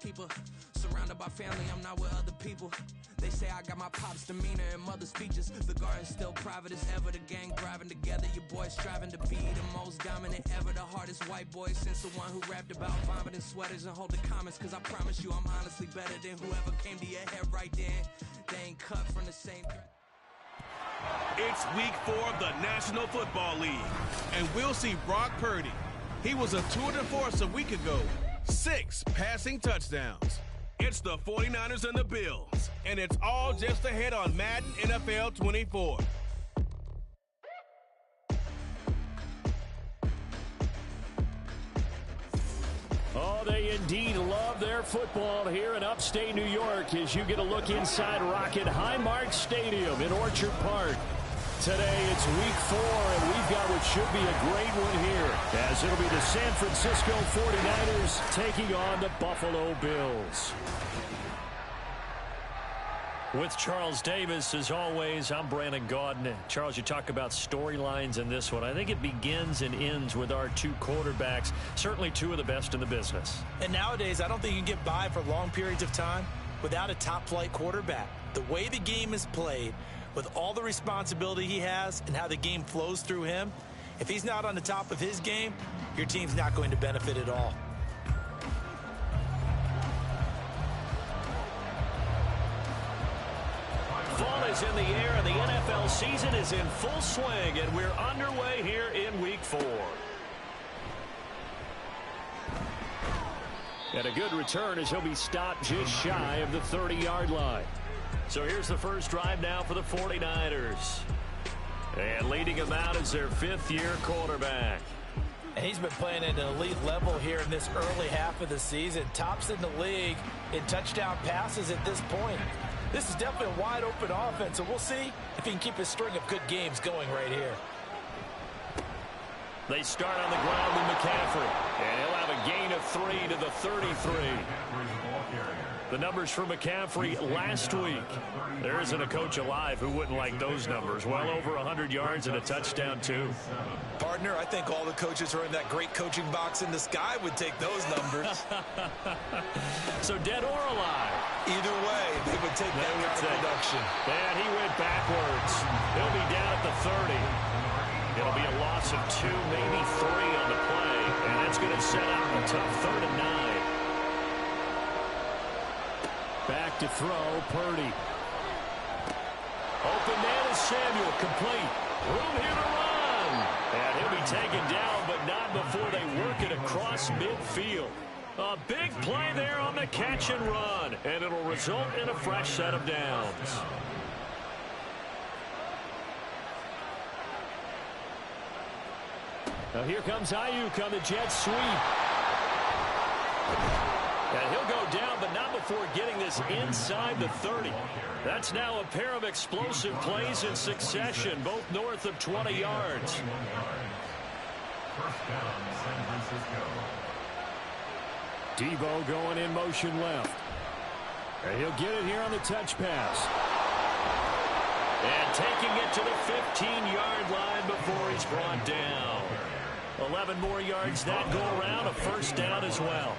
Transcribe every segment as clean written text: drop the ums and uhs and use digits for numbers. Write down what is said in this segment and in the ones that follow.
keeper. Surrounded by family, I'm not with other people. They say I got my pop's demeanor and mother's features. The garden's still private as ever. The gang driving together. Your boy striving to be the most dominant ever. The hardest white boy since the one who rapped about vomiting sweaters and holding comments. Cause I promise you I'm honestly better than whoever came to your head right then. They ain't cut from the same. It's week 4 of the National Football League. And we'll see Brock Purdy. He was a tour de force a week ago. 6 passing touchdowns. It's the 49ers and the Bills, and it's all just ahead on Madden NFL 24. Oh, they indeed love their football here in upstate New York as you get a look inside Rocket Highmark Stadium in Orchard Park. Today it's week 4, and we've got what should be a great one here, as it'll be the San Francisco 49ers taking on the Buffalo Bills. With Charles Davis, as always, I'm Brandon Gaudin. Charles, you talk about storylines in this one. I think it begins and ends with our 2 quarterbacks, certainly 2 of the best in the business. And nowadays, I don't think you can get by for long periods of time without a top-flight quarterback. The way the game is played, with all the responsibility he has and how the game flows through him, if he's not on the top of his game, your team's not going to benefit at all. Fall is in the air, and the NFL season is in full swing, and we're underway here in week 4. And a good return as he'll be stopped just shy of the 30-yard line. So here's the first drive now for the 49ers. And leading him out is their 5th-year quarterback. And he's been playing at an elite level here in this early half of the season. Tops in the league in touchdown passes at this point. This is definitely a wide-open offense, so we'll see if he can keep his string of good games going right here. They start on the ground with McCaffrey, and he'll have a gain of 3 to the 33. The numbers for McCaffrey last week. There isn't a coach alive who wouldn't like those numbers. Well over 100 yards and a touchdown, too. Partner, I think all the coaches who are in that great coaching box in the sky would take those numbers. So dead or alive? Either way, they would take that kind of production. And he went backwards. He'll be down at the 30. It'll be a loss of 2, maybe 3 on the play. And that's going to set up a tough 3rd and 9. Back to throw, Purdy. Open man is Samuel, complete. Room here to run. And he'll be taken down, but not before they work it across midfield. A big play there on the catch and run, and it'll result in a fresh set of downs. Now here comes Ayuk on the jet sweep. And he'll go down, but not before getting this inside the 30. That's now a pair of explosive plays in succession, both north of 20 yards. First down, San Francisco. Debo going in motion left. And he'll get it here on the touch pass. And taking it to the 15-yard line before he's brought down. 11 more yards that go around, a first down as well.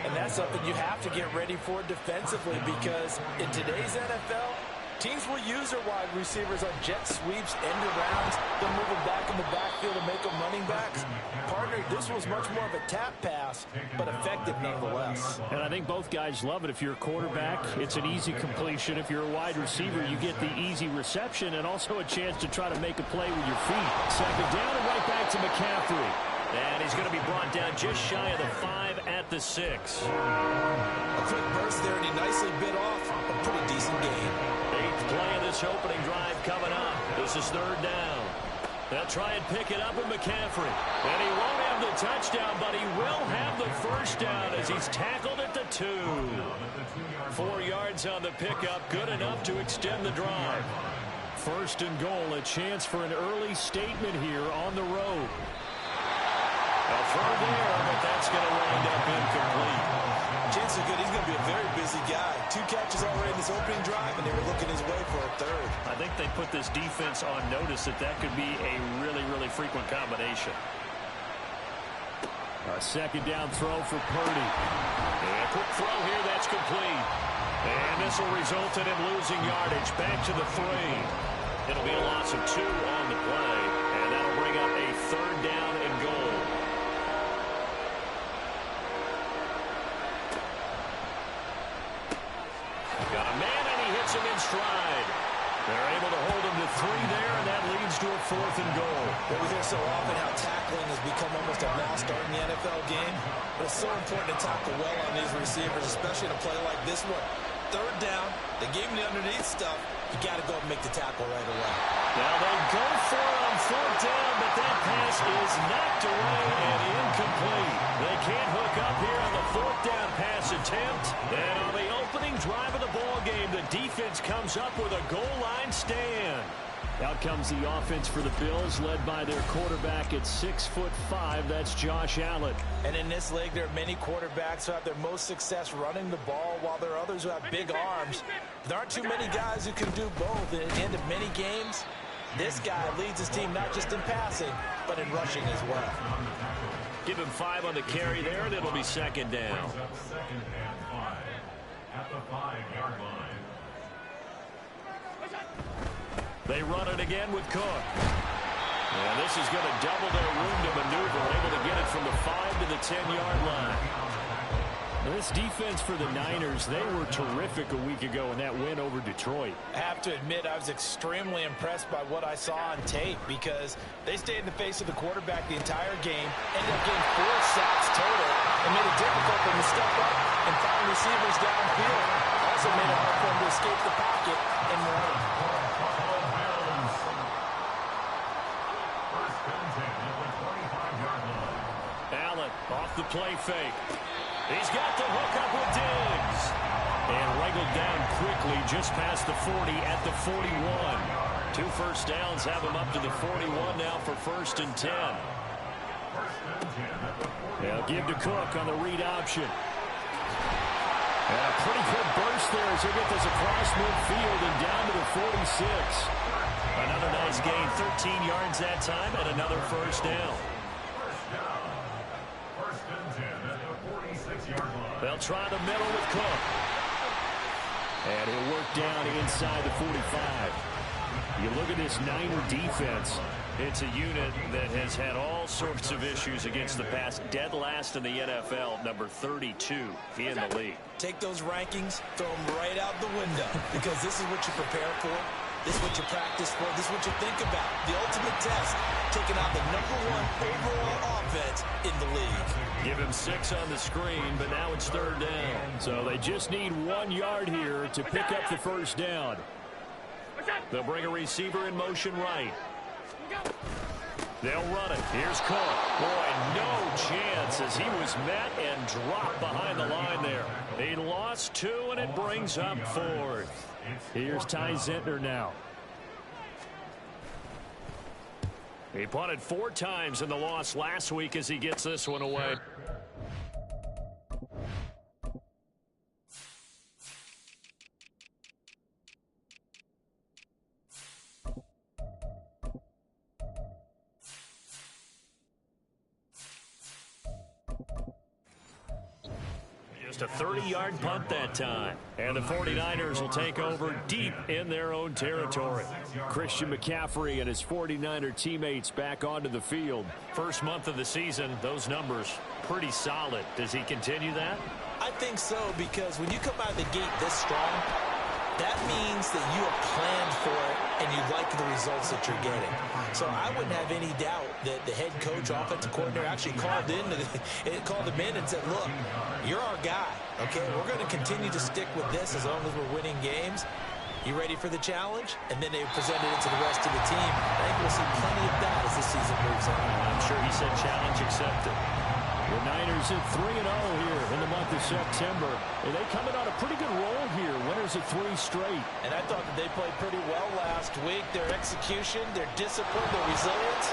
And that's something you have to get ready for defensively, because in today's NFL, teams will use their wide receivers on jet sweeps, end arounds. They'll move them back in the backfield and make them running backs. Partner, this was much more of a tap pass, but effective nonetheless. And I think both guys love it. If you're a quarterback, it's an easy completion. If you're a wide receiver, you get the easy reception and also a chance to try to make a play with your feet. Second down and right back to McCaffrey. And he's going to be brought down just shy of the 5 at the 6. A quick burst there, and he nicely bit off a pretty decent gain. 8th play of this opening drive coming up. This is 3rd down. They'll try and pick it up with McCaffrey. And he won't have the touchdown, but he will have the first down as he's tackled at the 2. 4 yards on the pickup, good enough to extend the drive. 1st and goal, a chance for an early statement here on the road. A throw there, but that's going to wind up incomplete. Chances are good. He's going to be a very busy guy. 2 catches already in this opening drive, and they were looking his way for a 3rd. I think they put this defense on notice that that could be a really, really frequent combination. A 2nd down throw for Purdy. And a quick throw here complete. And this will result in him losing yardage. Back to the 3. It'll be a loss of 2 on the play. And that'll bring up a 3rd down and goal. Got a man, and he hits him in stride. They're able to hold him to 3 there, and that leads to a 4th and goal. Well, we hear so often how tackling has become almost a lost art in the NFL game, but it's so important to tackle well on these receivers, especially in a play like this one. 3rd down, they gave him the underneath stuff. You got to go and make the tackle right away. Now they go for it on 4th down, but that pass is knocked away and incomplete. They can't hook up here on the 4th down pass attempt. And on the opening drive of the ball game, the defense comes up with a goal line stand. Out comes the offense for the Bills, led by their quarterback at 6'5". That's Josh Allen. And in this league, there are many quarterbacks who have their most success running the ball, while there are others who have big arms. There aren't too many guys who can do both. And at the end of many games, this guy leads his team not just in passing, but in rushing as well. Give him 5 on the carry there, and it'll be 2nd down. 2nd and 5 at the 5-yard line. They run it again with Cook. And this is going to double their room to maneuver, able to get it from the 5 to the 10-yard line. Now this defense for the Niners, they were terrific a week ago in that win over Detroit. I have to admit, I was extremely impressed by what I saw on tape, because they stayed in the face of the quarterback the entire game, ended up getting 4 sacks total, and made it difficult for them to step up and find receivers downfield. Also made it hard for them to escape the pocket and run. Allen off the play fake. He's got the hook up with Diggs. And wriggled down quickly just past the 40 at the 41. 2 first downs have him up to the 41 now for 1st and 10. They'll give to Cook on the read option. And a pretty good burst there as he gets this across midfield and down to the 46. Another nice gain, 13 yards that time, and another 1st down. They'll try the middle with Cook. And he'll work down inside the 45. You look at this Niner defense. It's a unit that has had all sorts of issues against the pass. Dead last in the NFL, number 32 in the league. Take those rankings, throw them right out the window, because this is what you prepare for. This is what you practice for. This is what you think about. The ultimate test, taking out the #1 overall offense in the league. Give him 6 on the screen, but now it's 3rd down. So they just need 1 yard here to pick up the 1st down. They'll bring a receiver in motion right. They'll run it. Here's Cook. Boy, no chance as he was met and dropped behind the line there. He lost 2, and it brings up 4th. Here's Ty Zentner now. He punted 4 times in the loss last week as he gets this one away. Just a 30-yard punt that time. And the 49ers will take over deep in their own territory. Christian McCaffrey and his 49er teammates back onto the field. First month of the season, those numbers pretty solid. Does he continue that? I think so, because when you come out of the gate this strong, that means that you have planned for it and you like the results that you're getting. So I wouldn't have any doubt that the head coach, offensive coordinator, actually called him in and said, look, you're our guy, okay? We're going to continue to stick with this as long as we're winning games. You ready for the challenge? And then they presented it to the rest of the team. I think we'll see plenty of that as the season moves on. I'm sure he said challenge accepted. The Niners at 3-0 here in the month of September. And they come in on a pretty good roll here. Winners of 3 straight. And I thought that they played pretty well last week. Their execution, their discipline, their resilience,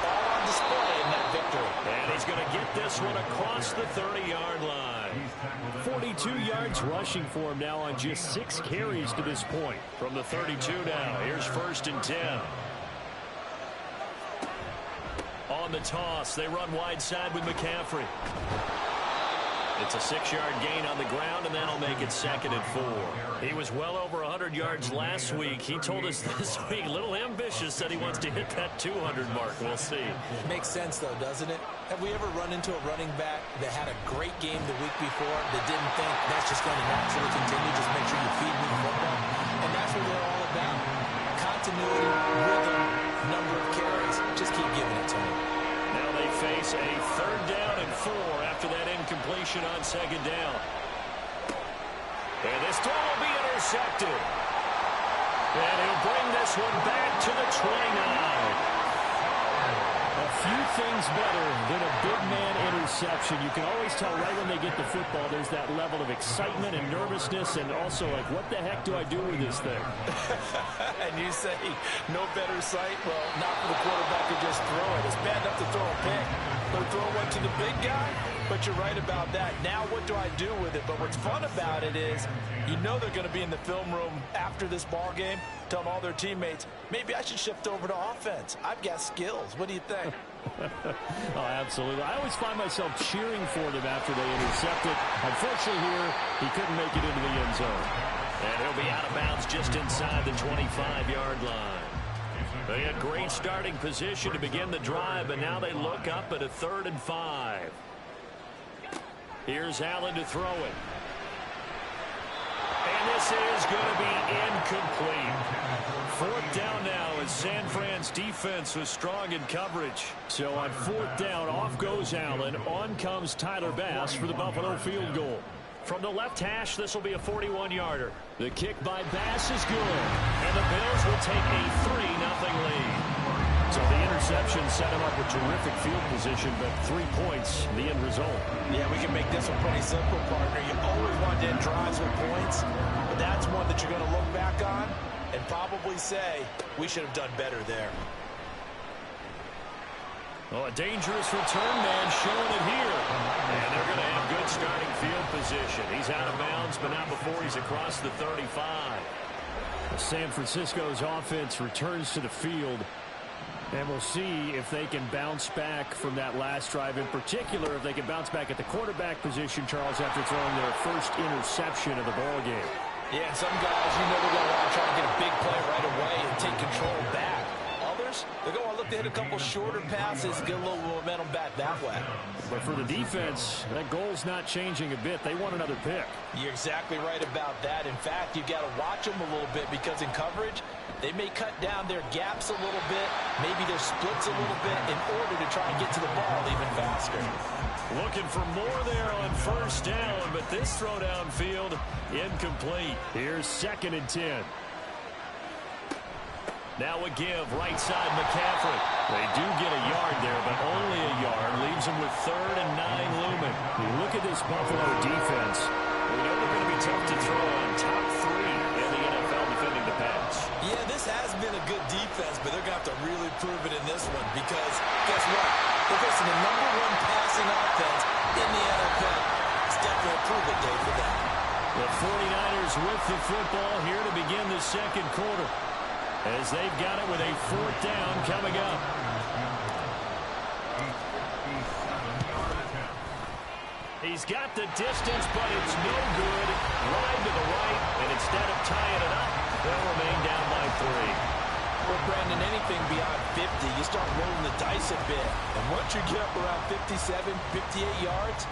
all on display in that victory. And he's going to get this one across the 30-yard line. 42 yards rushing for him now on just 6 carries to this point. From the 32 now, here's 1st and 10. On the toss, they run wide side with McCaffrey. It's a 6-yard gain on the ground, and that'll make it 2nd and 4. He was well over 100 yards last week. He told us this week, a little ambitious, said he wants to hit that 200 mark. We'll see. Makes sense, though, doesn't it? Have we ever run into a running back that had a great game the week before that didn't think that's just going to naturally continue? Just make sure you feed me the football. And that's what they're all about. Continuity, rhythm, number of carries. Just keep giving it to him. Now they face a 3rd down and 4 after that incompletion on 2nd down. And this throw will be intercepted. And he'll bring this one back to the 29. A few things better than a big man interception. You can always tell right when they get the football, there's that level of excitement and nervousness, and also like, what the heck do I do with this thing? And you say, no better sight? Well, not for the quarterback to just throw it. It's bad enough to throw a pick, but throw one to the big guy? But you're right about that. Now what do I do with it? But what's fun about it is you know they're going to be in the film room after this ball game, telling all their teammates, maybe I should shift over to offense. I've got skills. What do you think? Oh, absolutely. I always find myself cheering for them after they intercept it. Unfortunately here, he couldn't make it into the end zone. And he'll be out of bounds just inside the 25-yard line. They had great starting position to begin the drive, but now they look up at a 3rd and 5. Here's Allen to throw it. And this is going to be incomplete. 4th down now as San Fran's defense was strong in coverage. So on 4th down, off goes Allen. On comes Tyler Bass for the Buffalo field goal. From the left hash, this will be a 41-yarder. The kick by Bass is good. And the Bills will take a 3-0 lead. So the interception set him up with terrific field position, but 3 points, the end result. Yeah, we can make this one pretty simple, partner. You always want to end drives with points, but that's one that you're going to look back on and probably say, we should have done better there. Oh, a dangerous return man showing it here. And they're going to have good starting field position. He's out of bounds, but not before he's across the 35. San Francisco's offense returns to the field. And we'll see if they can bounce back from that last drive. In particular, if they can bounce back at the quarterback position, Charles, after throwing their first interception of the ball game. Yeah, and some guys, you know, they're going to want to try to get a big play right away and take control back. Others, they're going to look to hit a couple shorter passes and get a little momentum back that way. But for the defense, that goal's not changing a bit. They want another pick. You're exactly right about that. In fact, you've got to watch them a little bit because in coverage, they may cut down their gaps a little bit, maybe their splits a little bit in order to try and get to the ball even faster. Looking for more there on 1st down, but this throw downfield incomplete. Here's 2nd and 10. Now a give, right side McCaffrey. They do get a yard there, but only a yard. Leaves them with 3rd and 9 looming. You look at this Buffalo defense. We know they're going to be tough to throw on. Top 3 in the NFL defending the pass. Yeah, this has been a good defense, but they're going to have to really prove it in this one because, guess what? They're facing the #1 passing offense in the NFL. It's definitely a prove-it day for them. The 49ers with the football here to begin the 2nd quarter, as they've got it with a 4th down coming up. He's got the distance, but it's no good. Wide to the right, and instead of tying it up, they'll remain down by 3. Well, Brandon, anything beyond 50, you start rolling the dice a bit. And once you get up around 57, 58 yards,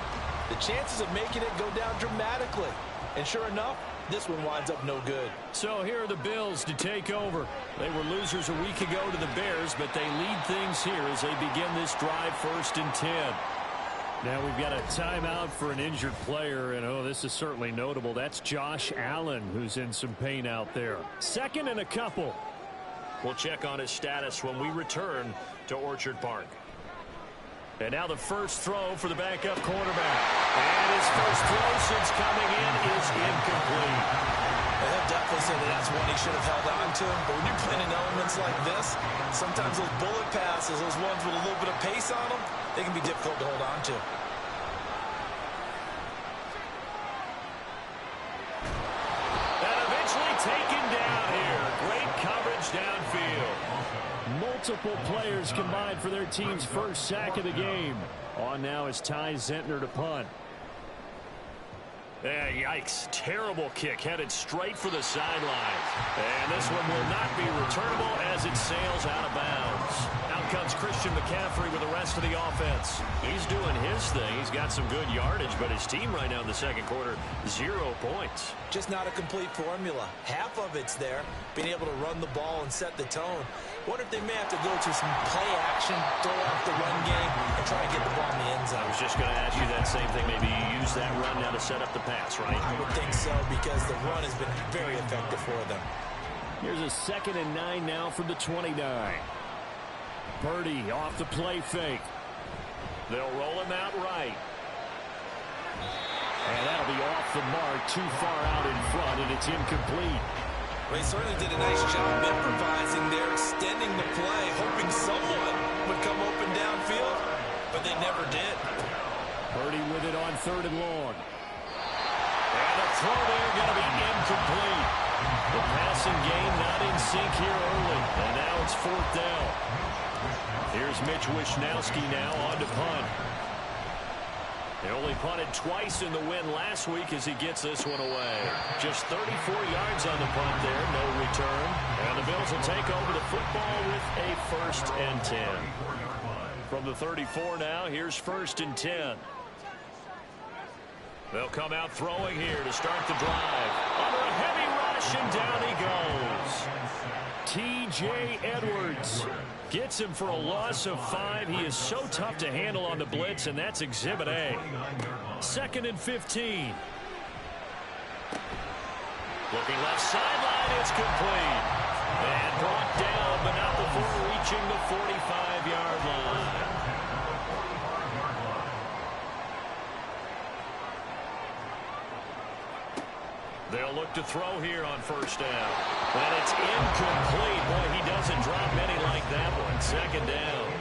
the chances of making it go down dramatically. And sure enough, this one winds up no good. So here are the Bills to take over. They were losers a week ago to the Bears, but they lead things here as they begin this drive 1st and 10. Now we've got a timeout for an injured player, and oh, this is certainly notable. That's Josh Allen, who's in some pain out there. 2nd and a couple. We'll check on his status when we return to Orchard Park. And now the first throw for the backup quarterback. And his first throw since coming in is incomplete. They'll definitely say that that's one he should have held on to. But when you're playing in elements like this, sometimes those bullet passes, those ones with a little bit of pace on them, they can be difficult to hold on to. And eventually taken down here. Great coverage downfield. Multiple players combined for their team's first sack of the game. On now is Ty Zentner to punt. Yikes. Terrible kick headed straight for the sideline. And this one will not be returnable as it sails out of bounds. Out comes Christian McCaffrey with the rest of the offense. He's doing his thing. He's got some good yardage, but his team right now in the second quarter, 0 points. Just not a complete formula. Half of it's there, being able to run the ball and set the tone. Wonder if they may have to go to some play action, throw off the run game, and try to get the ball in the end zone. I was just going to ask you that same thing. Maybe you use that run now to set up the pass, right? I would think so, because the run has been very effective for them. Here's a 2nd and 9 now from the 29. Purdy off the play fake. They'll roll him out right. And that'll be off the mark, too far out in front, and it's incomplete. Well, he certainly did a nice job improvising there, extending the play, hoping someone would come open downfield, but they never did. Purdy with it on 3rd and long. And the throw there going to be incomplete. The passing game not in sync here early, and now it's 4th down. Here's Mitch Wishnowski now on to punt. They only punted twice in the win last week as he gets this one away. Just 34 yards on the punt there, no return. And the Bills will take over the football with a 1st and 10. From the 34 now, here's 1st and 10. They'll come out throwing here to start the drive. Under a heavy rush, and down he goes. T.J. Edwards gets him for a loss of 5. He is so tough to handle on the blitz, and that's Exhibit A. 2nd and 15. Looking left sideline, it's complete. And brought down, but not before reaching the 45-yard line. They'll look to throw here on 1st down. And it's incomplete. Boy, he doesn't drop many like that one. 2nd down.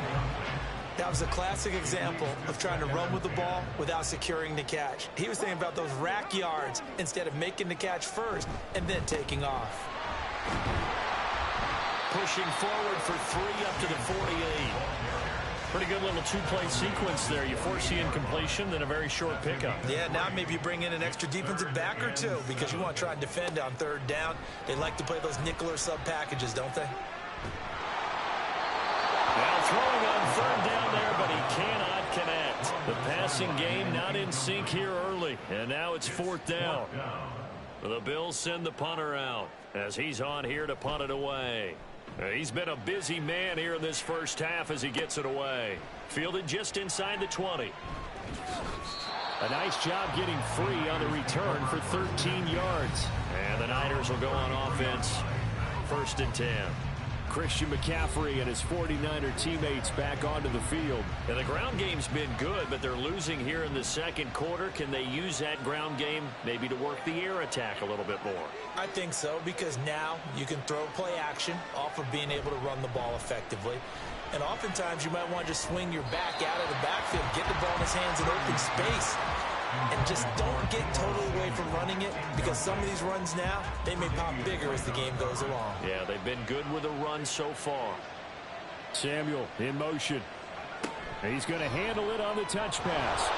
That was a classic example of trying to run with the ball without securing the catch. He was thinking about those rack yards instead of making the catch first and then taking off. Pushing forward for 3 up to the 48. Pretty good little 2-play sequence there. You force the incompletion, then a very short pickup. Yeah, now maybe you bring in an extra defensive back or two because you want to try and defend on 3rd down. They like to play those nickel or sub packages, don't they? Now throwing on 3rd down there, but he cannot connect. The passing game not in sync here early, and now it's 4th down. The Bills send the punter out as he's on here to punt it away. He's been a busy man here in this first half as he gets it away. Fielded just inside the 20. A nice job getting free on the return for 13 yards. And the Niners will go on offense. 1st and 10. Christian McCaffrey and his 49er teammates back onto the field. And the ground game's been good, but they're losing here in the second quarter. Can they use that ground game maybe to work the air attack a little bit more? I think so, because now you can throw play action off of being able to run the ball effectively. And oftentimes you might want to just swing your back out of the backfield, get the ball in his hands in open space, and just don't get totally away from running it, because some of these runs now, they may pop bigger as the game goes along. Yeah, they've been good with a run so far. Samuel in motion. He's going to handle it on the touch pass.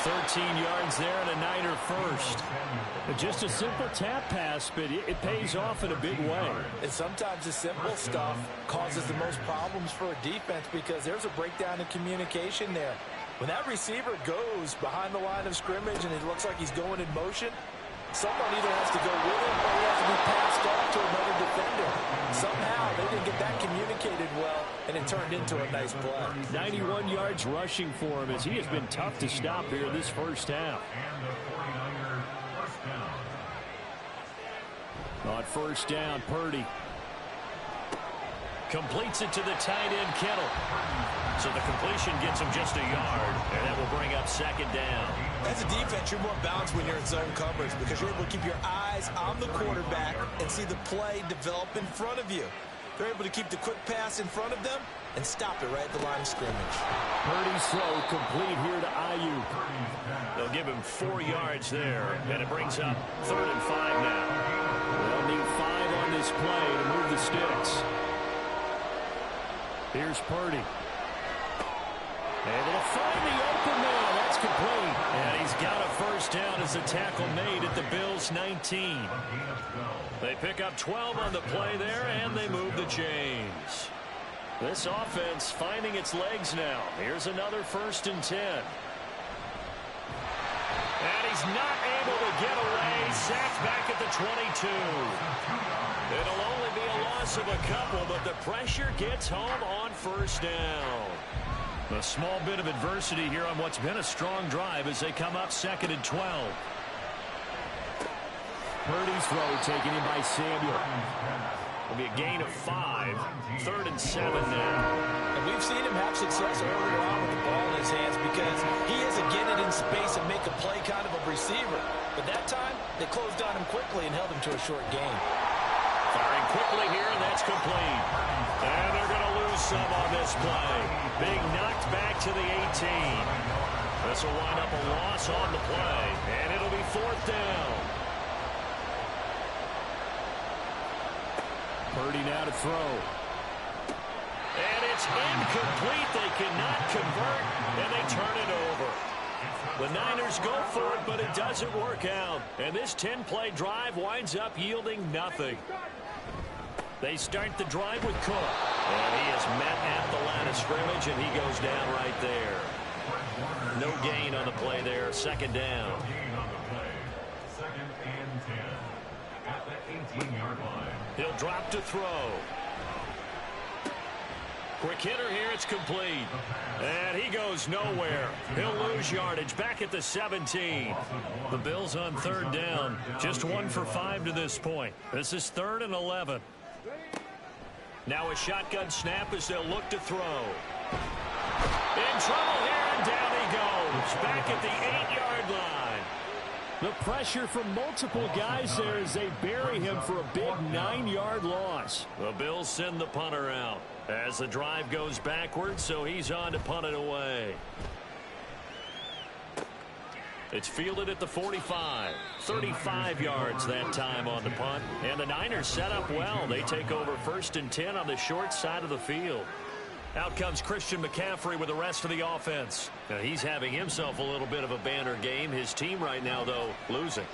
13 yards there and a Niner 1st. Just a simple tap pass, but it pays off in a big way. And sometimes the simple stuff causes the most problems for a defense because there's a breakdown in communication there. When that receiver goes behind the line of scrimmage and it looks like he's going in motion, someone either has to go with him or he has to be passed off to another defender. Somehow they didn't get that communicated well, and it turned into a nice play. 91 yards rushing for him as he has been tough to stop here this first half. And the 49ers first down. On 1st down, Purdy. Completes it to the tight end, Kittle. So the completion gets him just a yard, and that will bring up 2nd down. As a defense, you're more balanced when you're in zone coverage because you're able to keep your eyes on the quarterback and see the play develop in front of you. They're able to keep the quick pass in front of them and stop it right at the line of scrimmage. Purdy slow, complete here to Ayuk. They'll give him 4 yards there, and it brings up 3rd and 5 now. They'll need 5 on this play to move the sticks. Here's Purdy. Able to find the open man. That's complete. And he's got a first down as the tackle made at the Bills' 19. They pick up 12 on the play there, and they move the chains. This offense finding its legs now. Here's another 1st and 10. And he's not able to get away. Sacked back at the 22. It'll only be a loss of a couple, but the pressure gets home on 1st down. A small bit of adversity here on what's been a strong drive as they come up 2nd and 12. Purdy's throw taken in by Samuel. It'll be a gain of 5. 3rd and 7 now. And we've seen him have success earlier on with the ball in his hands because he isn't getting it in space and make a play kind of a receiver. But that time, they closed on him quickly and held him to a short gain. Firing quickly here, and that's complete. And they're going to lose some on this play. Being knocked back to the 18. This will wind up a loss on the play, and it'll be 4th down. Purdy now to throw. And it's incomplete. They cannot convert, and they turn it over. The Niners go for it, but it doesn't work out. And this 10-play drive winds up yielding nothing. They start the drive with Cook. And he is met at the line of scrimmage, and he goes down right there. No gain on the play there. 2nd down. Gain on the play. 2nd and 10. At the 18-yard line. He'll drop to throw. Quick hitter here. It's complete. And he goes nowhere. He'll lose yardage back at the 17. The Bills on 3rd down. Just 1 for 5 to this point. This is 3rd and 11. Now a shotgun snap as they'll look to throw. In trouble here, and down he goes. Back at the 8-yard line. The pressure from multiple guys there as they bury him for a big 9-yard loss. The Bills send the punter out as the drive goes backwards, so he's on to punt it away. It's fielded at the 45. 35 yards that time on the punt. And the Niners set up well. They take over 1st and 10 on the short side of the field. Out comes Christian McCaffrey with the rest of the offense. Now, he's having himself a little bit of a banner game. His team right now, though, losing.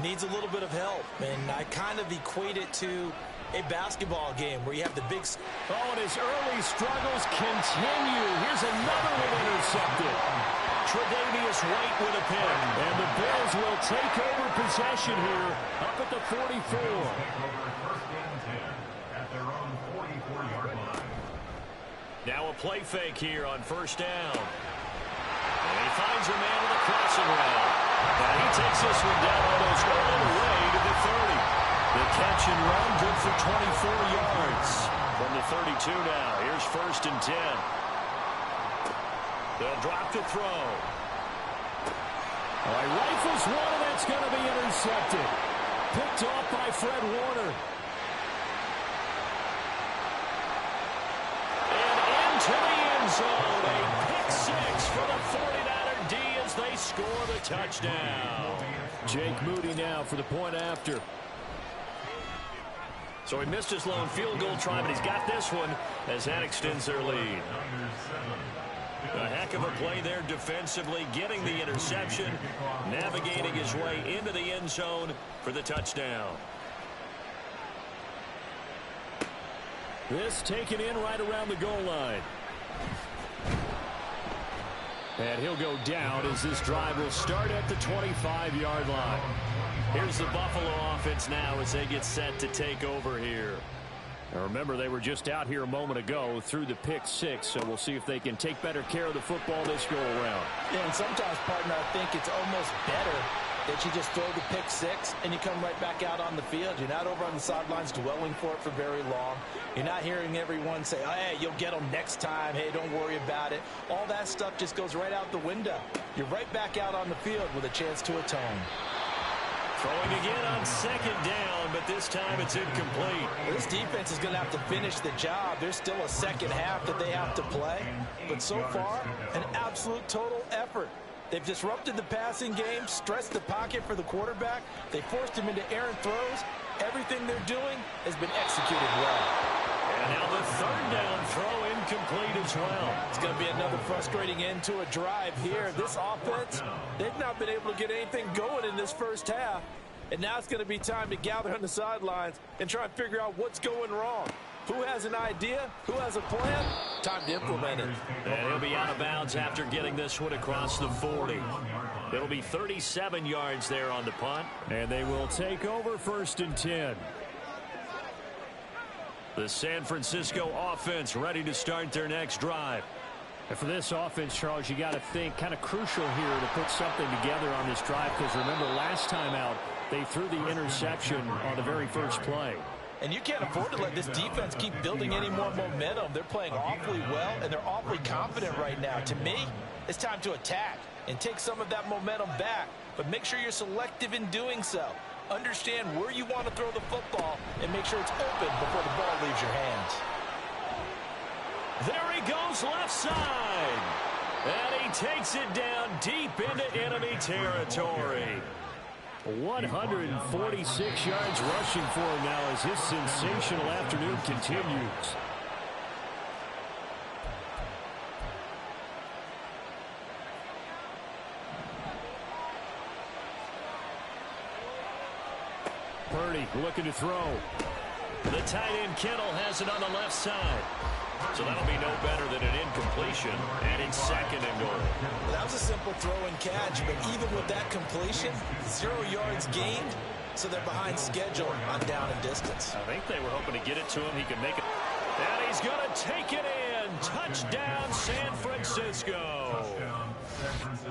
Needs a little bit of help, and I kind of equate it to a basketball game where you have the big... Oh, and his early struggles continue. Here's another one intercepted. Tre'Davious White with a pick. And the Bills will take over possession here up at the 44. Take over 1st and 10 at their own 44-yard line. Now a play fake here on 1st down. And he finds a man with a crossing route. And he takes this one down almost all the way to the 30. The catch and run good for 24 yards. From the 32 now. Here's 1st and 10. They'll drop to throw. All right, rifles one, and that's going to be intercepted. Picked off by Fred Warner. And into the end zone. A pick 6 for the 49er D as they score the touchdown. Jake Moody now for the point after. So he missed his lone field goal try, but he's got this one as that extends their lead. A heck of a play there defensively, getting the interception, navigating his way into the end zone for the touchdown. This taken in right around the goal line. And he'll go down as this drive will start at the 25-yard line. Here's the Buffalo offense now as they get set to take over here. Now remember, they were just out here a moment ago through the pick 6, so we'll see if they can take better care of the football this go-around. Yeah, and sometimes, partner, I think it's almost better that you just throw the pick 6 and you come right back out on the field. You're not over on the sidelines dwelling for it for very long. You're not hearing everyone say, oh, hey, you'll get them next time. Hey, don't worry about it. All that stuff just goes right out the window. You're right back out on the field with a chance to atone. Throwing again on 2nd down, but this time it's incomplete. This defense is going to have to finish the job. There's still a second half that they have to play. But so far, an absolute total effort. They've disrupted the passing game, stressed the pocket for the quarterback. They forced him into errant throws. Everything they're doing has been executed well. And now the 3rd down throw incomplete as well. It's going to be another frustrating end to a drive here. This offense, they've not been able to get anything going in this first half. And now it's going to be time to gather on the sidelines and try and figure out what's going wrong. Who has an idea? Who has a plan? Time to implement it. And he'll be out of bounds after getting this one across the 40. It'll be 37 yards there on the punt. And they will take over 1st and 10. The San Francisco offense ready to start their next drive. And for this offense, Charles, you got to think kind of crucial here to put something together on this drive, because remember last time out they threw the interception on the very first play. And you can't afford to let this defense keep building any more momentum. They're playing awfully well, and they're awfully confident right now. To me, it's time to attack and take some of that momentum back, but make sure you're selective in doing so. Understand where you want to throw the football and make sure it's open before the ball leaves your hands. There he goes left side. And he takes it down deep into enemy territory. 146 yards rushing for him now as his sensational afternoon continues. Purdy looking to throw. The tight end Kittle has it on the left side. So that'll be no better than an incompletion, and it's 2nd and goal. That was a simple throw and catch, but even with that completion, 0 yards gained, so they're behind schedule on down and distance. I think they were hoping to get it to him. He could make it. And he's going to take it in. Touchdown, San Francisco.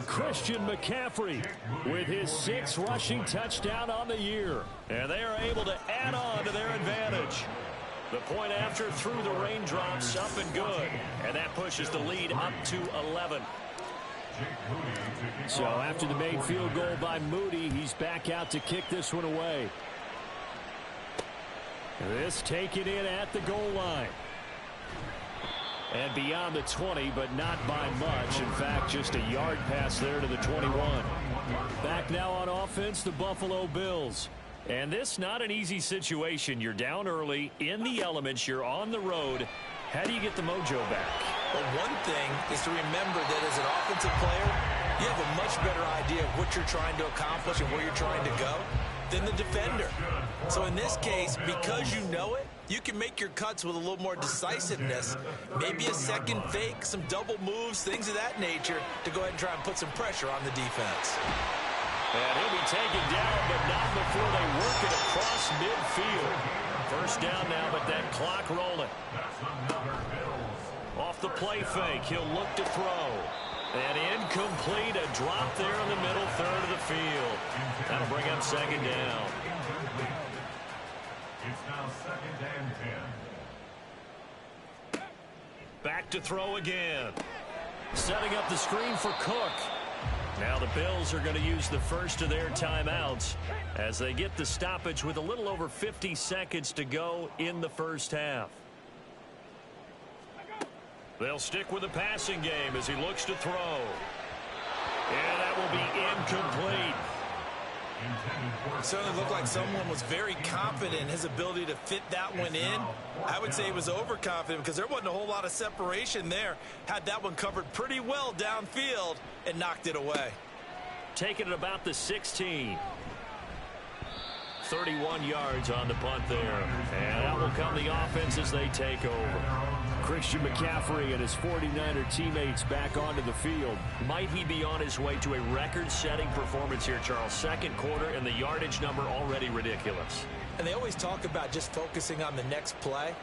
Christian McCaffrey with his 6th rushing touchdown on the year. And they are able to add on to their advantage. The point after through the raindrops, up and good. And that pushes the lead up to 11. So after the made field goal by Moody, he's back out to kick this one away. This taken in at the goal line. And beyond the 20, but not by much. In fact, just a yard pass there to the 21. Back now on offense, the Buffalo Bills. And this not an easy situation. You're down early, in the elements, you're on the road. How do you get the mojo back? Well, one thing is to remember that as an offensive player, you have a much better idea of what you're trying to accomplish and where you're trying to go than the defender. So in this case, because you know it, you can make your cuts with a little more decisiveness. Maybe a second fake, some double moves, things of that nature to go ahead and try and put some pressure on the defense. And he'll be taken down, but not before they work it across midfield. First down now, but that clock rolling. Off the play fake, he'll look to throw. And incomplete, a drop there in the middle third of the field. That'll bring up 2nd down. It's now 2nd and 10. Back to throw again. Setting up the screen for Cook. Now the Bills are going to use the first of their timeouts as they get the stoppage with a little over 50 seconds to go in the first half. They'll stick with the passing game as he looks to throw. And that will be incomplete. It certainly looked like someone was very confident in his ability to fit that one in. I would say he was overconfident because there wasn't a whole lot of separation there. Had that one covered pretty well downfield and knocked it away. Taking it about the 16. 31 yards on the punt there. And out will come the offense as they take over. Christian McCaffrey and his 49er teammates back onto the field. Might he be on his way to a record-setting performance here, Charles? 2nd quarter and the yardage number already ridiculous. And they always talk about just focusing on the next play.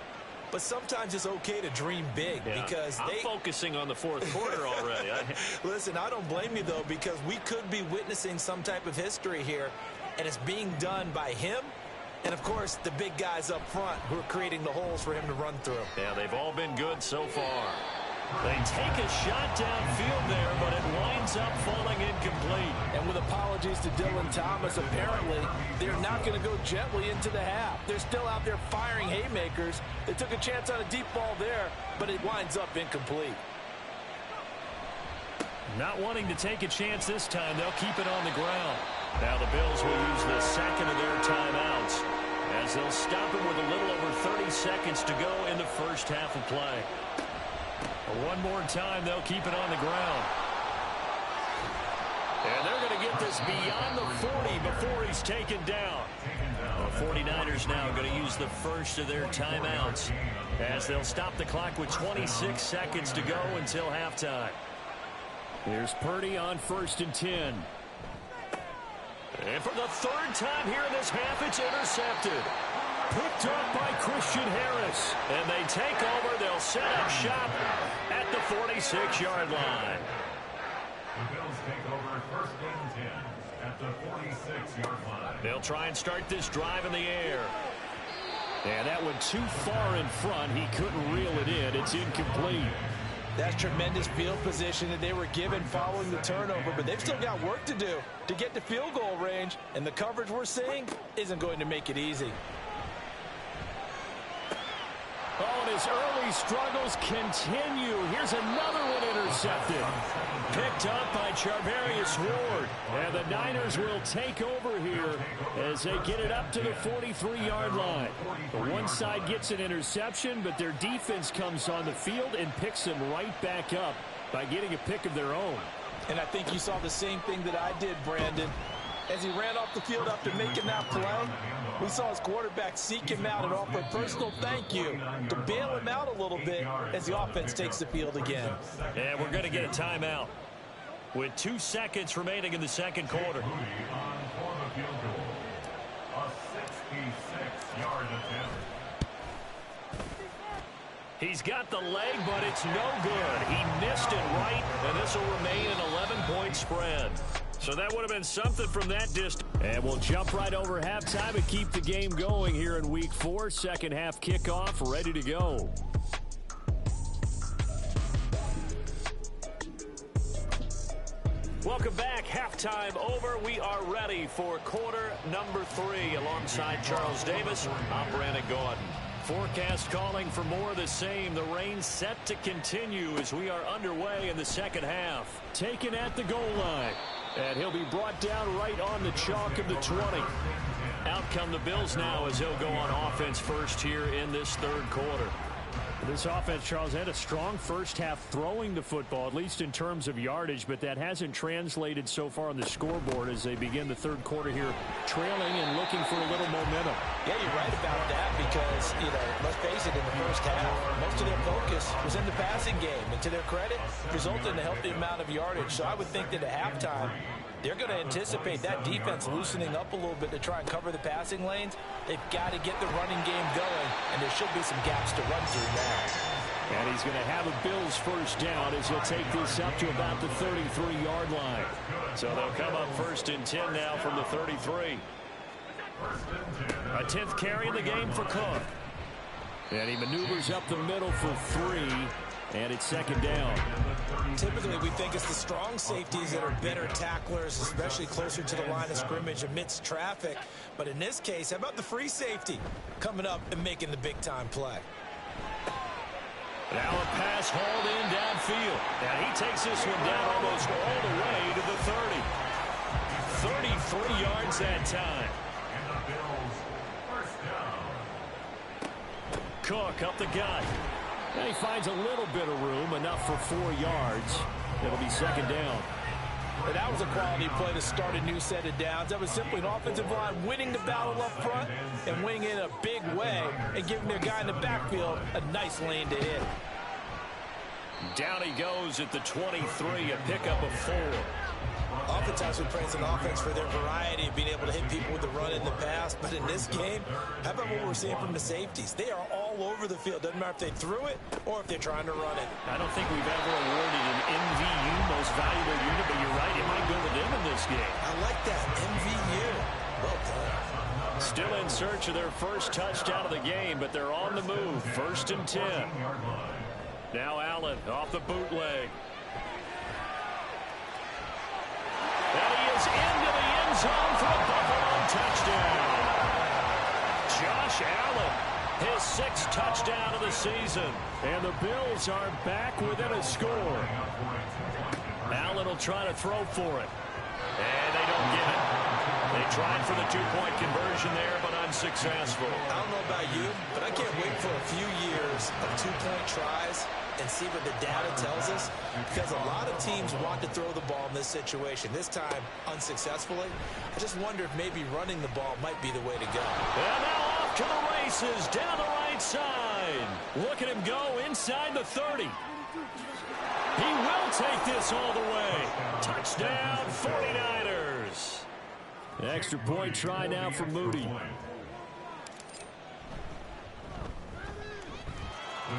But sometimes it's okay to dream big because I'm focusing on the 4th quarter already. Listen, I don't blame you, though, because we could be witnessing some type of history here, and it's being done by him and, of course, the big guys up front who are creating the holes for him to run through. Yeah, they've all been good so far. They take a shot downfield there, but it winds up falling incomplete. And with apologies to Dylan Thomas, apparently they're not going to go gently into the half. They're still out there firing haymakers. They took a chance on a deep ball there, but it winds up incomplete. Not wanting to take a chance this time, they'll keep it on the ground. Now the Bills will use the 2nd of their timeouts as they'll stop it with a little over 30 seconds to go in the first half of play. One more time, they'll keep it on the ground. And they're going to get this beyond the 40 before he's taken down. The 49ers now going to use the first of their timeouts as they'll stop the clock with 26 seconds to go until halftime. Here's Purdy on 1st and 10. And for the third time here in this half, it's intercepted. Picked up by Christian Harris. And they take over. They'll set up shop at the 46-yard line. The Bills take over 1st and 10 at the 46-yard line. They'll try and start this drive in the air. And that went too far in front. He couldn't reel it in. It's incomplete. That's tremendous field position that they were given following the turnover, but they've still got work to do to get to field goal range, and the coverage we're seeing isn't going to make it easy. Oh, and his early struggles continue. Here's another one intercepted. Picked up by Charvarius Ward. And the Niners will take over here as they get it up to the 43-yard line. The one side gets an interception, but their defense comes on the field and picks them right back up by getting a pick of their own. And I think you saw the same thing that I did, Brandon. As he ran off the field after making that play, we saw his quarterback seek him out and offer a personal thank you to bail him out a little bit as the offense takes the field again. And we're going to get a timeout with 2 seconds remaining in the second quarter. He's got the leg, but it's no good. He missed it right, and this will remain an 11-point spread. So that would have been something from that distance. And we'll jump right over halftime and keep the game going here in Week 4. Second half kickoff, ready to go. Welcome back. Halftime over. We are ready for quarter number 3. Alongside Charles Davis, I'm Brandon Gordon. Forecast calling for more of the same. The rain set to continue as we are underway in the second half. Taken at the goal line. And he'll be brought down right on the chalk of the 20. Out come the Bills now as he'll go on offense first here in this third quarter. This offense, Charles, had a strong first half throwing the football, at least in terms of yardage, but that hasn't translated so far on the scoreboard as they begin the third quarter here, trailing and looking for a little momentum. Yeah, you're right about that because, let's face it, in the first half, most of their focus was in the passing game. And to their credit, resulted in a healthy amount of yardage. So I would think that at halftime, they're going to anticipate that defense loosening up a little bit to try and cover the passing lanes. They've got to get the running game going, and there should be some gaps to run through now. And he's going to have a Bills first down as he'll take this up to about the 33-yard line. So they'll come up 1st and 10 now from the 33. A 10th carry in the game for Cook. And he maneuvers up the middle for 3. And it's second down. Typically, we think it's the strong safeties that are better tacklers, especially closer to the line of scrimmage amidst traffic. But in this case, how about the free safety coming up and making the big-time play? Now a pass hauled in downfield. And he takes this one down almost all the way to the 30. 33 yards that time. Cook up the gut. And he finds a little bit of room, enough for 4 yards. It'll be second down. And that was a quality play to start a new set of downs. That was simply an offensive line winning the battle up front and winning it in a big way and giving their guy in the backfield a nice lane to hit. Down he goes at the 23, a pickup of 4. Oftentimes we praise an offense for their variety of being able to hit people with the run in the pass, but in this game, how about what we're seeing from the safeties? They are all over the field. Doesn't matter if they threw it or if they're trying to run it. I don't think we've ever awarded an MVU, most valuable unit, but you're right, it might go to them in this game. I like that, MVU. Well done. Still in search of their first touchdown of the game, but they're on the move. 1st and 10. Now Allen off the bootleg. And he is into the end zone for a Buffalo touchdown. Josh Allen, his 6th touchdown of the season. And the Bills are back within a score. Allen will try to throw for it. And they don't get it. They tried for the 2-point conversion there, but unsuccessful. I don't know about you, but I can't wait for a few years of 2-point tries and see what the data tells us? Because a lot of teams want to throw the ball in this situation. This time, unsuccessfully. I just wonder if maybe running the ball might be the way to go. And now off to the races down the right side. Look at him go inside the 30. He will take this all the way. Touchdown, 49ers. Extra point try now for Moody.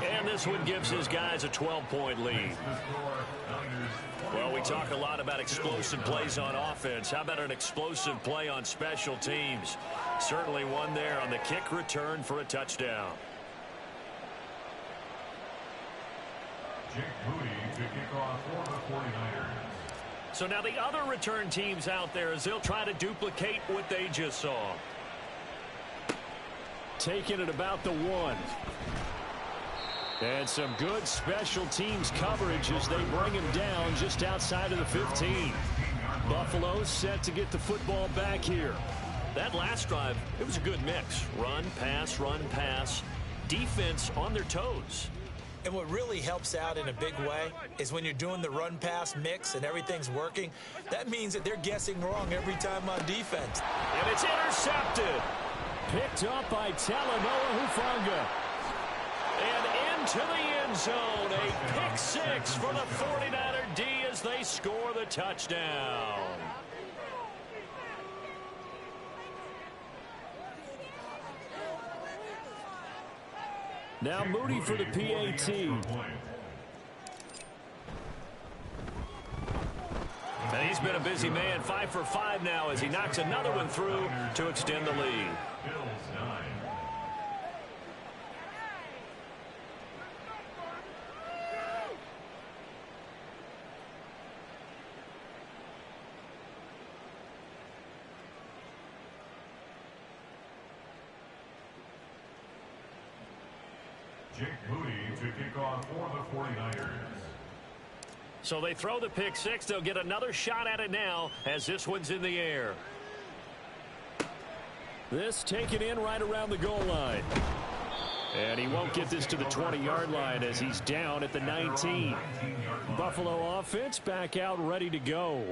And this one gives his guys a 12-point lead. Well, we talk a lot about explosive plays on offense. How about an explosive play on special teams? Certainly one there on the kick return for a touchdown. Jake Moody to kick off for the 49ers. So now the other return teams out there as they'll try to duplicate what they just saw. Taking it about the 1. And some good special teams coverage as they bring him down just outside of the 15. Buffalo set to get the football back here. That last drive, it was a good mix. Run, pass, defense on their toes. And what really helps out in a big way is when you're doing the run-pass mix and everything's working, that means that they're guessing wrong every time on defense. And it's intercepted. Picked up by Talanoa Hufanga. And into the end zone, a pick 6 for the 49er D as they score the touchdown. Now Moody for the PAT. And he's been a busy man, 5 for 5 now as he knocks another one through to extend the lead. Bills 9. Jake Moody to kick off for the 49ers. So they throw the pick 6. They'll get another shot at it now as this one's in the air. This taken in right around the goal line. And he won't get this to the 20-yard line as he's down at the 19. Buffalo offense back out ready to go.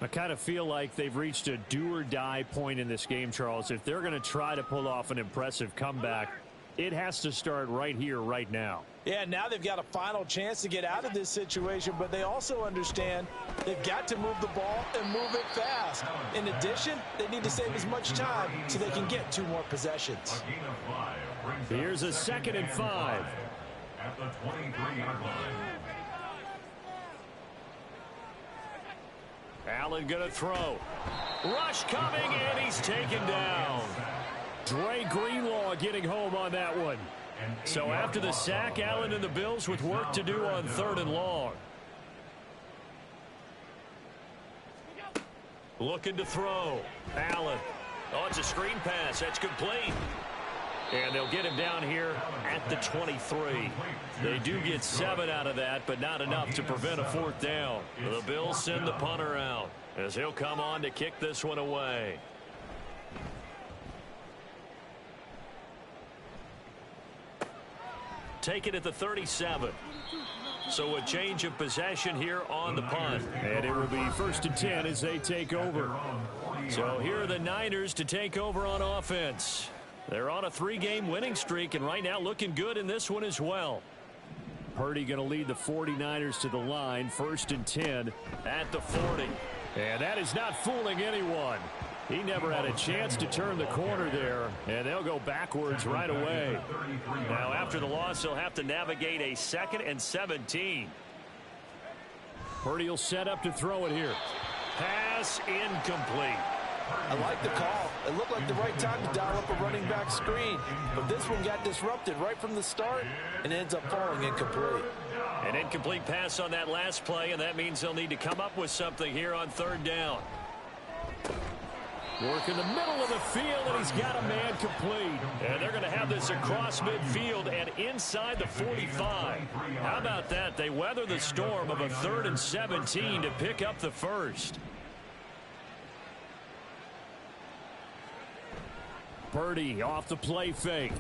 I kind of feel like they've reached a do-or-die point in this game, Charles. If they're going to try to pull off an impressive comeback, it has to start right here, right now. Yeah, now they've got a final chance to get out of this situation, but they also understand they've got to move the ball and move it fast. In addition, they need to save as much time so they can get 2 more possessions. A gain of 5 brings Here's a 2nd and 5. at the 23-yard line. Allen going to throw. Rush coming, and he's taken down. Dre Greenlaw getting home on that one. So after the sack, Allen and the Bills with work to do on 3rd and long. Looking to throw. Allen. Oh, it's a screen pass. That's complete. And they'll get him down here at the 23. They do get 7 out of that, but not enough to prevent a 4th down. The Bills send the punter out as he'll come on to kick this one away. Take it at the 37. So a change of possession here on the punt. And it will be 1st and 10 as they take over. So here are the Niners to take over on offense. They're on a 3-game winning streak, and right now looking good in this one as well. Purdy going to lead the 49ers to the line. 1st and 10 at the 40. And that is not fooling anyone. He never had a chance to turn the corner there, and they'll go backwards right away. Now, after the loss, they'll have to navigate a 2nd and 17. Purdy will set up to throw it here. Pass incomplete. I like the call. It looked like the right time to dial up a running back screen, but this one got disrupted right from the start and ends up falling incomplete. An incomplete pass on that last play, and that means they'll need to come up with something here on 3rd down. Work in the middle of the field, and he's got a man complete. And they're going to have this across midfield and inside the 45. How about that? They weather the storm of a 3rd and 17 to pick up the 1st. Purdy off the play fake.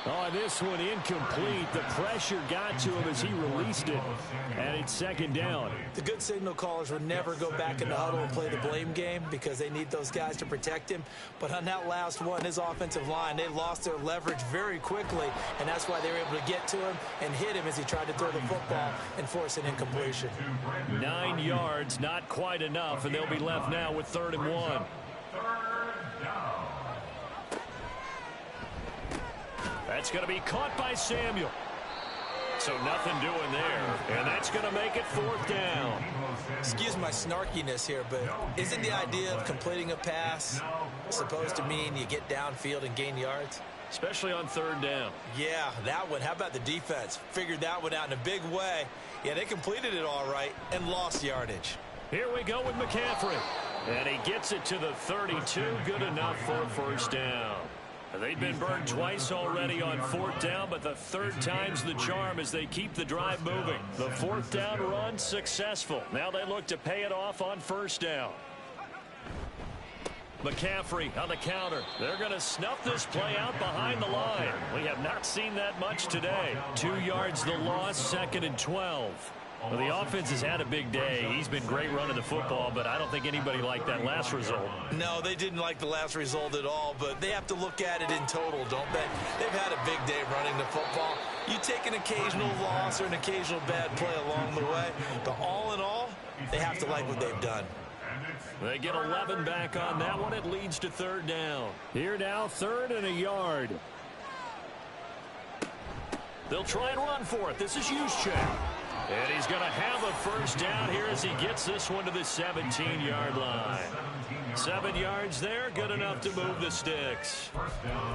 Oh, this one incomplete. The pressure got to him as he released it, and it's second down. The good signal callers would never go back in the huddle and play the blame game because they need those guys to protect him. But on that last one, his offensive line, they lost their leverage very quickly, and that's why they were able to get to him and hit him as he tried to throw the football and force an incompletion. 9 yards, not quite enough, and they'll be left now with 3rd and 1. That's going to be caught by Samuel. So nothing doing there, and that's going to make it 4th down. Excuse my snarkiness here, but isn't the idea of completing a pass supposed to mean you get downfield and gain yards? Especially on 3rd down. Yeah, that one. How about the defense? Figured that one out in a big way. Yeah, they completed it all right and lost yardage. Here we go with McCaffrey. And he gets it to the 32. Good enough for a 1st down. They've been burned twice already on 4th down, but the 3rd time's the charm as they keep the drive moving. The 4th down run successful. Now they look to pay it off on 1st down. McCaffrey on the counter. They're going to snuff this play out behind the line. We have not seen that much today. 2 yards the loss, 2nd and 12. Well, the offense has had a big day. He's been great running the football, but I don't think anybody liked that last result. No, they didn't like the last result at all, but they have to look at it in total, don't they? They've had a big day running the football. You take an occasional loss or an occasional bad play along the way, but all in all, they have to like what they've done. They get 11 back on that one. It leads to 3rd down. Here now, 3rd and a yard. They'll try and run for it. This is Juszczyk. And he's going to have a 1st down here as he gets this one to the 17-yard line. 7 yards there, good enough to move the sticks.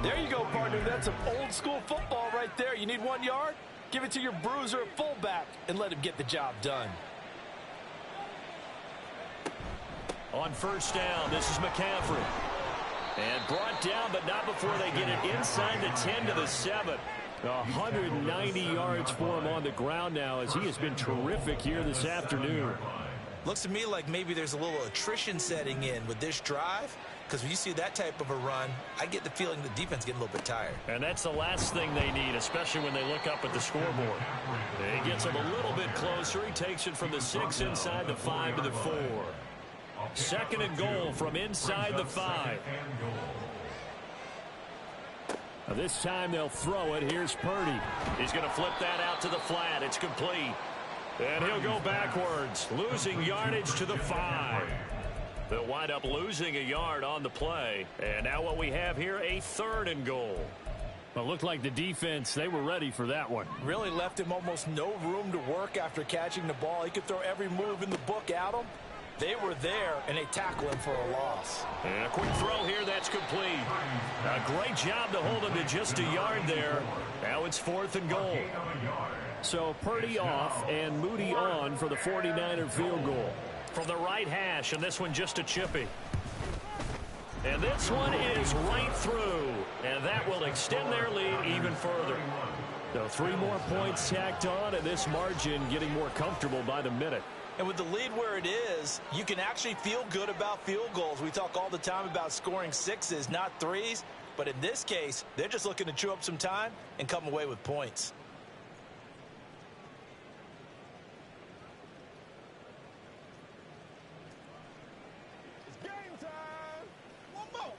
There you go, partner. That's some old-school football right there. You need 1 yard? Give it to your bruiser at fullback and let him get the job done. On 1st down, this is McCaffrey. And brought down, but not before they get it inside the 10 to the 7. 190 yards for him on the ground now as he has been terrific here this afternoon. Looks to me like maybe there's a little attrition setting in with this drive, because when you see that type of a run, I get the feeling the defense getting a little bit tired. And that's the last thing they need, especially when they look up at the scoreboard. He gets them a little bit closer. He takes it from the 6 inside the 5 to the 4. 2nd and goal from inside the 5. This time they'll throw it. Here's Purdy. He's going to flip that out to the flat. It's complete. And he'll go backwards, losing yardage to the 5. They'll wind up losing a yard on the play. And now what we have here, a 3rd and goal. Well, it looked like the defense, they were ready for that one. Really left him almost no room to work after catching the ball. He could throw every move in the book at him. They were there, and they tackle him for a loss. And a quick throw here, that's complete. A great job to hold him to just a yard there. Now it's 4th and goal. So Purdy off and Moody on for the 49er field goal. From the right hash, and this one just a chippy. And this one is right through. And that will extend their lead even further. So 3 more points tacked on, and this margin getting more comfortable by the minute. And with the lead where it is, you can actually feel good about field goals. We talk all the time about scoring 6s, not 3s. But in this case, they're just looking to chew up some time and come away with points. It's game time. One more.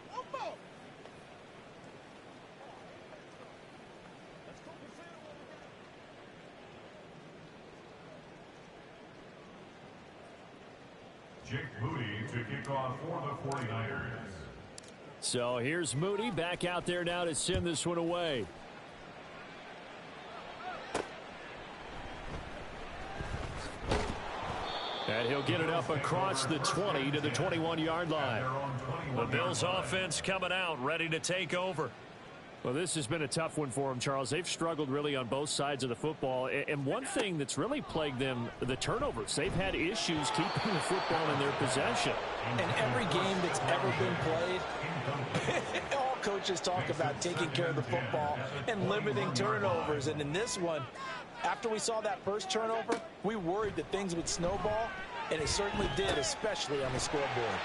Let's go consider what we got. Jake Moody to kick off for the 49ers. So here's Moody back out there now to send this one away. And he'll get it up across the 20 to the 21-yard line. The Bills offense coming out, ready to take over. Well, this has been a tough one for them, Charles. They've struggled really on both sides of the football. And one thing that's really plagued them, the turnovers. They've had issues keeping the football in their possession. In every game that's ever been played, all coaches talk about taking care of the football and limiting turnovers. And in this one, after we saw that first turnover, we worried that things would snowball, and it certainly did, especially on the scoreboard.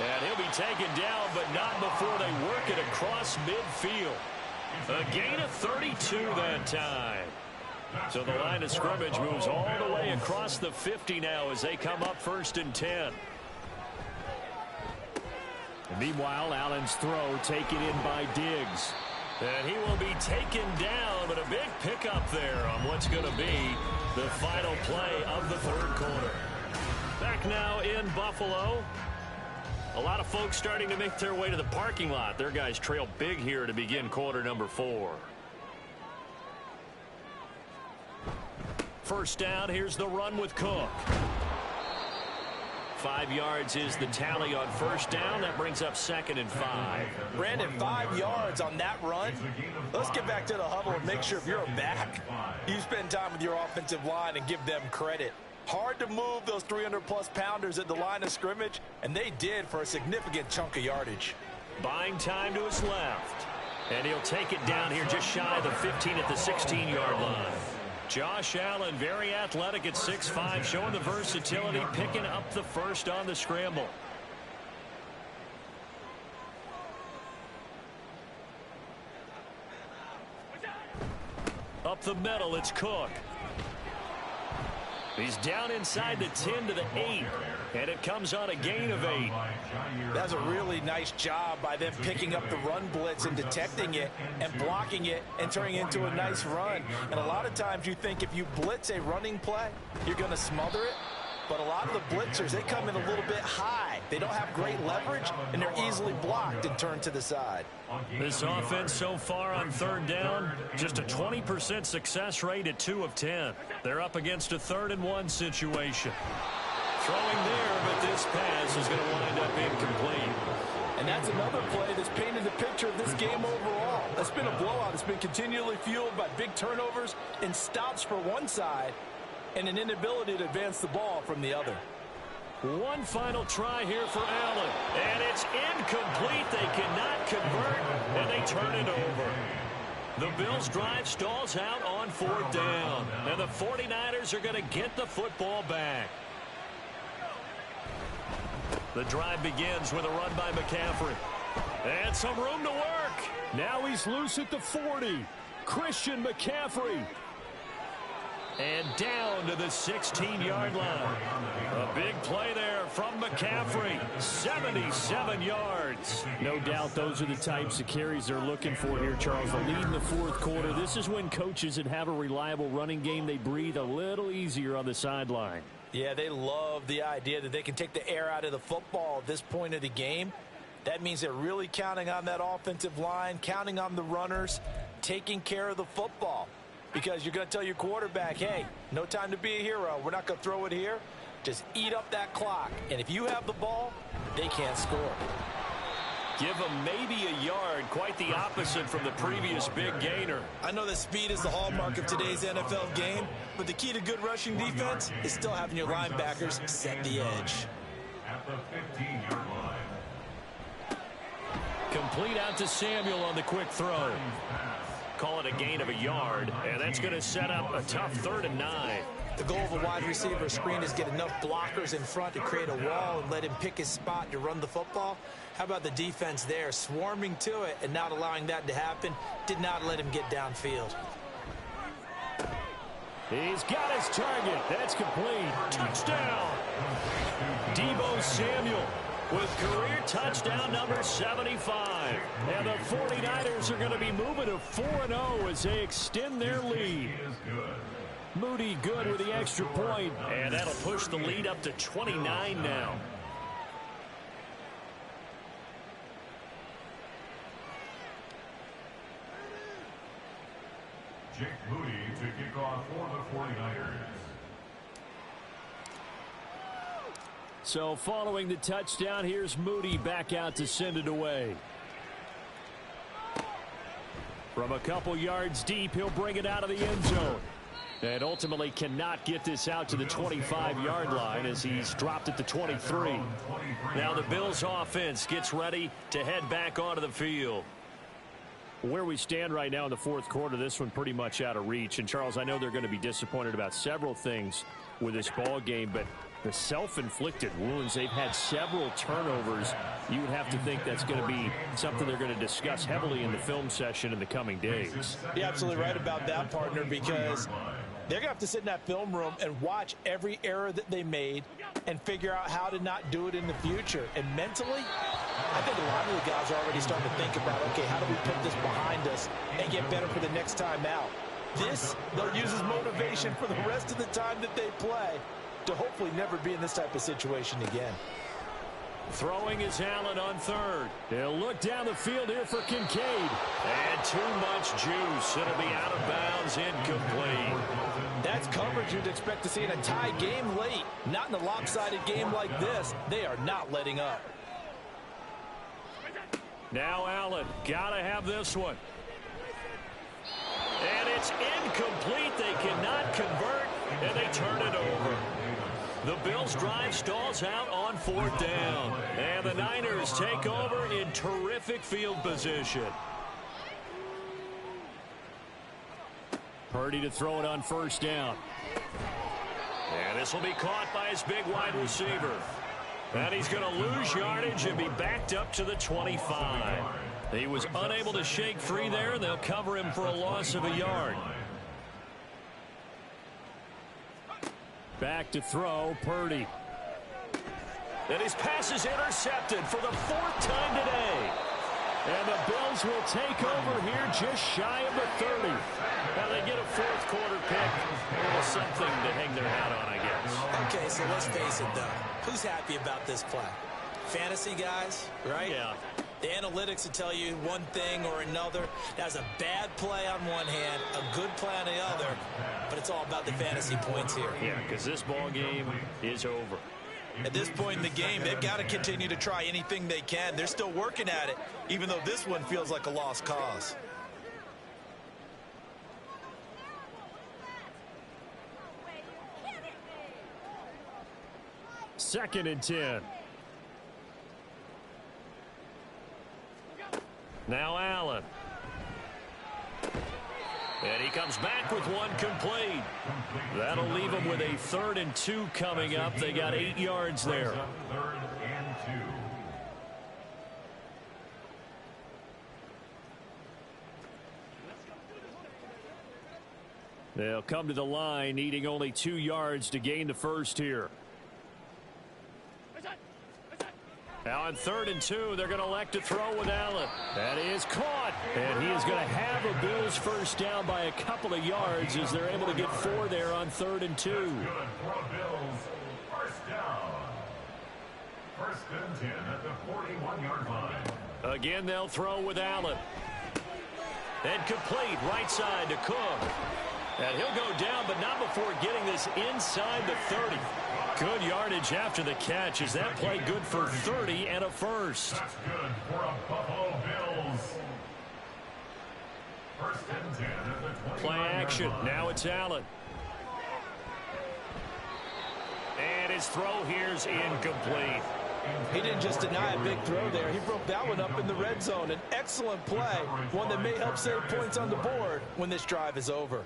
And he'll be taken down, but not before they work it across midfield. A gain of 32 that time. So the line of scrimmage moves all the way across the 50 now as they come up 1st and 10. And meanwhile, Allen's throw taken in by Diggs. And he will be taken down, but a big pickup there on what's going to be the final play of the 3rd quarter. Back now in Buffalo. A lot of folks starting to make their way to the parking lot. Their guys trail big here to begin quarter number 4. First down, here's the run with Cook. 5 yards is the tally on first down. That brings up 2nd and 5. Brandon, 5 yards on that run. Let's get back to the huddle and make sure if you're a back, you spend time with your offensive line and give them credit. Hard to move those 300-plus pounders at the line of scrimmage, and they did for a significant chunk of yardage. Buying time to his left. And he'll take it down here just shy of the 15 at the 16-yard line. Josh Allen, very athletic at 6'5", showing the versatility, picking up the first on the scramble. Up the middle, it's Cook. He's down inside the 10 to the 8, and it comes on a gain of 8. That's a really nice job by them picking up the run blitz and detecting it and blocking it and turning it into a nice run. And a lot of times you think if you blitz a running play, you're going to smother it. But a lot of the blitzers, they come in a little bit high. They don't have great leverage, and they're easily blocked and turned to the side. This offense so far on 3rd down, just a 20% success rate at 2 of 10. They're up against a 3rd and 1 situation. Throwing there, but this pass is going to wind up incomplete. And that's another play that's painted the picture of this game overall. It's been a blowout. It's been continually fueled by big turnovers and stops for one side, and an inability to advance the ball from the other. One final try here for Allen, and it's incomplete. They cannot convert, and they turn it over. The Bills' drive stalls out on 4th down, and the 49ers are going to get the football back. The drive begins with a run by McCaffrey. And some room to work. Now he's loose at the 40. Christian McCaffrey. And down to the 16-yard line. A big play there from McCaffrey. 77 yards. No doubt those are the types of carries they're looking for here, Charles. The lead in the 4th quarter. This is when coaches that have a reliable running game, they breathe a little easier on the sideline. Yeah, they love the idea that they can take the air out of the football at this point of the game. That means they're really counting on that offensive line, counting on the runners, taking care of the football. Because you're going to tell your quarterback, hey, no time to be a hero. We're not going to throw it here. Just eat up that clock. And if you have the ball, they can't score. Give them maybe a yard, quite the opposite from the previous big gainer. I know that speed is the hallmark of today's NFL game, but the key to good rushing defense is still having your linebackers set the edge. At the 15-yard line. Complete out to Samuel on the quick throw. Call it a gain of a yard, and that's going to set up a tough 3rd and 9. The goal of a wide receiver screen is get enough blockers in front to create a wall and let him pick his spot to run the football. How about the defense there, swarming to it and not allowing that to happen? Did not let him get downfield. He's got his target. That's complete. Touchdown. Deebo Samuel with career touchdown number 75. And the 49ers are going to be moving to 4-0 as they extend their lead. Moody good with the extra point, and that'll push the lead up to 29 now. Jake Moody to kick off for the 49ers. So following the touchdown, here's Moody back out to send it away. From a couple yards deep, he'll bring it out of the end zone. And ultimately cannot get this out to the 25-yard line as he's dropped at the 23. Now the Bills offense gets ready to head back onto the field. Where we stand right now in the 4th quarter, this one pretty much out of reach. And Charles, I know they're going to be disappointed about several things with this ball game, but The self-inflicted wounds. They've had several turnovers. You would have to think that's going to be something they're going to discuss heavily in the film session in the coming days. You're absolutely right about that, partner, because they're going to have to sit in that film room and watch every error that they made and figure out how to not do it in the future. And mentally, I think a lot of the guys are already starting to think about, okay, how do we put this behind us and get better for the next time out? This, they'll use as motivation for the rest of the time that they play to hopefully never be in this type of situation again. Throwing is Allen on third. He'll look down the field here for Kincaid. And too much juice. It'll be out of bounds, incomplete. That's coverage you'd expect to see in a tie game late. Not in a lopsided game like this. They are not letting up. Now Allen, gotta have this one. And it's incomplete. They cannot convert, and they turn it over. The Bills' drive stalls out on fourth down. And the Niners take over in terrific field position. Purdy to throw it on first down. And this will be caught by his big wide receiver. And he's going to lose yardage and be backed up to the 25. He was unable to shake free there, and they'll cover him for a loss of a yard. Back to throw, Purdy. And his pass is intercepted for the fourth time today. And the Bills will take over here just shy of the 30. Now they get a fourth quarter pick. Well, something to hang their hat on, I guess. Okay, so let's face it, though. Who's happy about this play? Fantasy guys, right? Yeah. The analytics will tell you one thing or another. That's a bad play on one hand, a good play on the other, but it's all about the fantasy points here. Yeah, because this ball game is over. At this point in the game, they've got to continue to try anything they can. They're still working at it, even though this one feels like a lost cause. Second and 10. Now Allen. And he comes back with one complete. That'll leave him with a 3rd and 2 coming up. They got 8 yards there. 3rd and 2. They'll come to the line, needing only 2 yards to gain the first here. Now on 3rd and 2, they're going to elect to throw with Allen. That is caught. And he is going to have a Bills first down by a couple of yards as they're able to get 4 there on 3rd and 2. Good for Bills. First down. 1st and 10 at the 41-yard line. Again, they'll throw with Allen. And complete right side to Cook. And he'll go down, but not before getting this inside the 30. Good yardage after the catch. Is that play good for 30 and a first? That's good for a Buffalo Bills. 1st and 10 at the 20. Play action. Now it's Allen. And his throw here's incomplete. He didn't just deny a big throw there. He broke that one up in the red zone. An excellent play, one that may help save points on the board when this drive is over.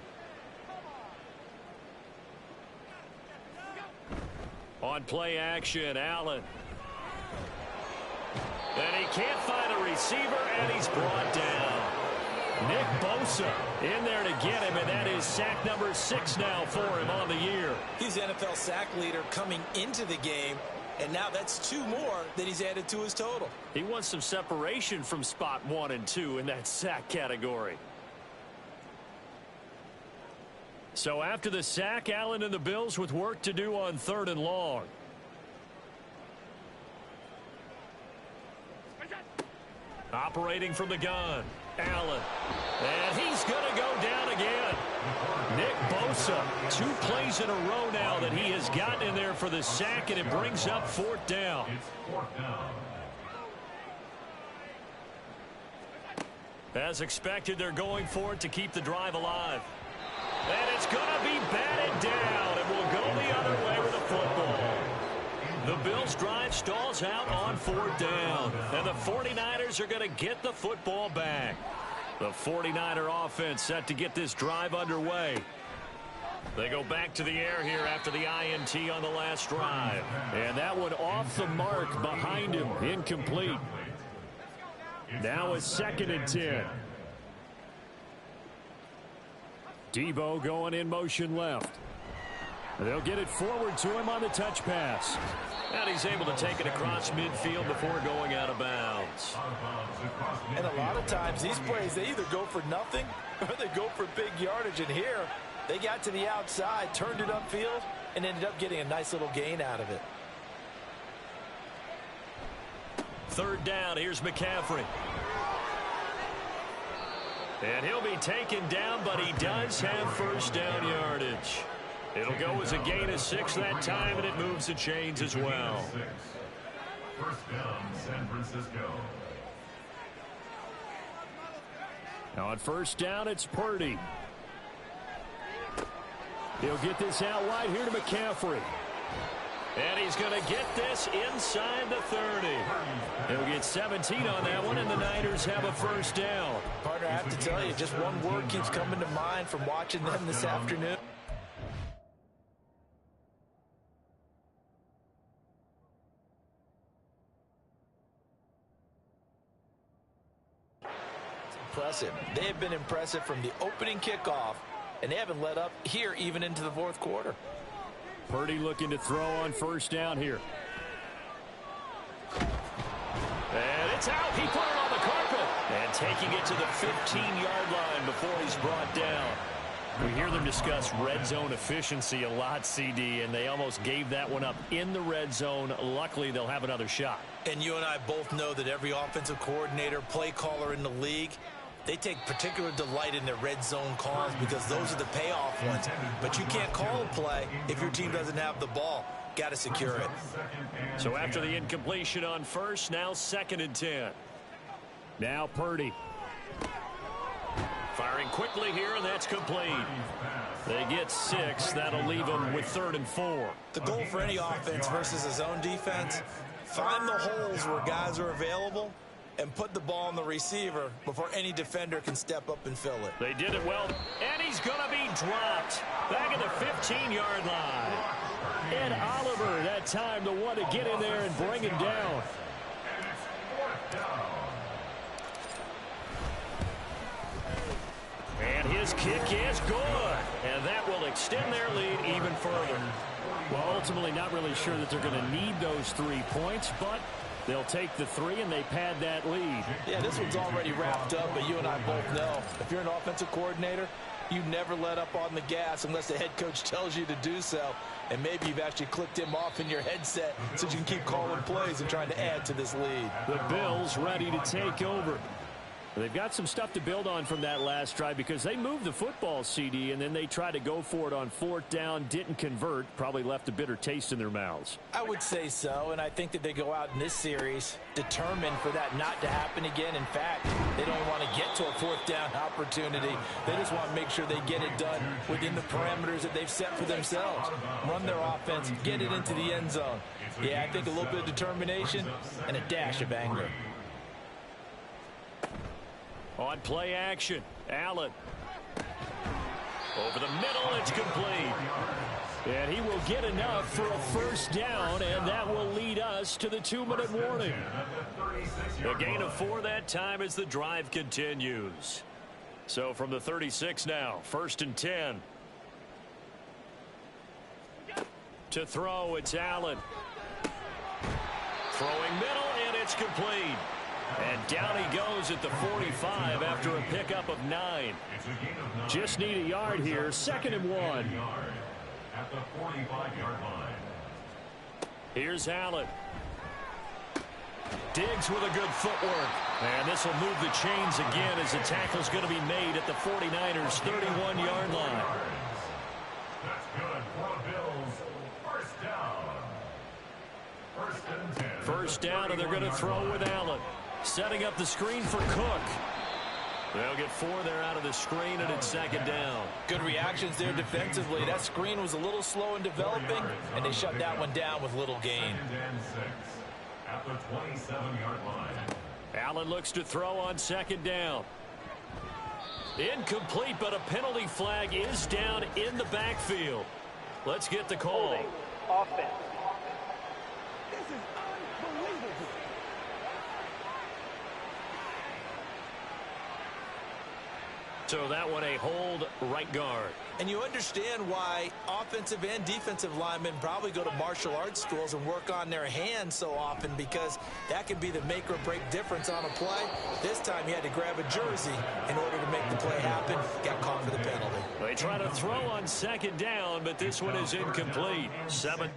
On play action, Allen. And he can't find a receiver, and he's brought down. Nick Bosa in there to get him, and that is sack number 6 now for him on the year. He's the NFL sack leader coming into the game, and now that's 2 more that he's added to his total. He wants some separation from spot 1 and 2 in that sack category. So after the sack, Allen and the Bills with work to do on 3rd and long. Operating from the gun, Allen. And he's going to go down again. Nick Bosa, 2 plays in a row now that he has gotten in there for the sack, and it brings up 4th down. It's 4th down. As expected, they're going for it to keep the drive alive. And it's going to be batted down, and we'll go the other way with the football. The Bills' drive stalls out on 4th down, and the 49ers are going to get the football back. The 49er offense set to get this drive underway. They go back to the air here after the INT on the last drive. And that one off the mark behind him. Incomplete. Now a 2nd and 10. Debo going in motion left. They'll get it forward to him on the touch pass. And he's able to take it across midfield before going out of bounds. And a lot of times these plays, they either go for nothing or they go for big yardage. And here, they got to the outside, turned it upfield, and ended up getting a nice little gain out of it. 3rd down, here's McCaffrey. And he'll be taken down, but he does have 1st down yardage. It'll go as a gain of 6 that time, and it moves the chains as well. 1st down, San Francisco. Now on 1st down, it's Purdy. He'll get this out wide here to McCaffrey. And he's going to get this inside the 30. He'll get 17 on that one, and the Niners have a 1st down. Partner, I have to tell you, just one word keeps coming to mind from watching them this afternoon. Impressive. They have been impressive from the opening kickoff, and they haven't let up here even into the 4th quarter. Purdy looking to throw on 1st down here. And it's out. He put it on the carpet. And taking it to the 15-yard line before he's brought down. We hear them discuss red zone efficiency a lot, CD, and they almost gave that one up in the red zone. Luckily, they'll have another shot. And you and I both know that every offensive coordinator, play caller in the league, they take particular delight in their red zone calls because those are the payoff ones. But you can't call a play if your team doesn't have the ball. Got to secure it. So after the incompletion on 1st, now 2nd and 10. Now Purdy. Firing quickly here, and that's complete. They get 6. That'll leave them with 3rd and 4. The goal for any offense versus a zone defense, find the holes where guys are available and put the ball on the receiver before any defender can step up and fill it. They did it well, and he's going to be dropped back at the 15-yard line. And Oliver, that time the one to get in there and bring him down. And his kick is good, and that will extend their lead even further. Well, ultimately not really sure that they're going to need those 3 points, but they'll take the 3 and they pad that lead. Yeah, this one's already wrapped up, but you and I both know if you're an offensive coordinator, you never let up on the gas unless the head coach tells you to do so. And maybe you've actually clicked him off in your headset so you can keep calling plays and trying to add to this lead. The Bills ready to take over. They've got some stuff to build on from that last drive because they moved the football, CD, and then they tried to go for it on 4th down, didn't convert, probably left a bitter taste in their mouths. I would say so, and I think that they go out in this series determined for that not to happen again. In fact, they don't want to get to a 4th down opportunity. They just want to make sure they get it done within the parameters that they've set for themselves. Run their offense, get it into the end zone. Yeah, I think a little bit of determination and a dash of anger. On play action, Allen. Over the middle, it's complete. And he will get enough for a 1st down, and that will lead us to the 2-minute warning. A gain of 4 that time as the drive continues. So from the 36 now, 1st and 10. To throw, it's Allen. Throwing middle, and it's complete. And down he goes at the 45 after a pickup of 9. Just need a yard here. 2nd and 1. At the 45-yard line. Here's Allen. Diggs with a good footwork. And this will move the chains again as the tackle's going to be made at the 49ers' 31-yard line. That's good for the Bills. 1st down. 1st and 10. 1st down, and they're going to throw with Allen. Setting up the screen for Cook. They'll get 4 there out of the screen, and it's 2nd down. Good reactions there defensively. That screen was a little slow in developing, and they shut that one down with little gain. 2nd and 6. At the 27-yard line. Allen looks to throw on 2nd down. Incomplete, but a penalty flag is down in the backfield. Let's get the call. Offense. This is unbelievable. So that one a hold right guard. And you understand why offensive and defensive linemen probably go to martial arts schools and work on their hands so often, because that can be the make or break difference on a play. This time he had to grab a jersey in order to make the play happen. Got called for the penalty. They try to throw on second down, but this one is incomplete. 7.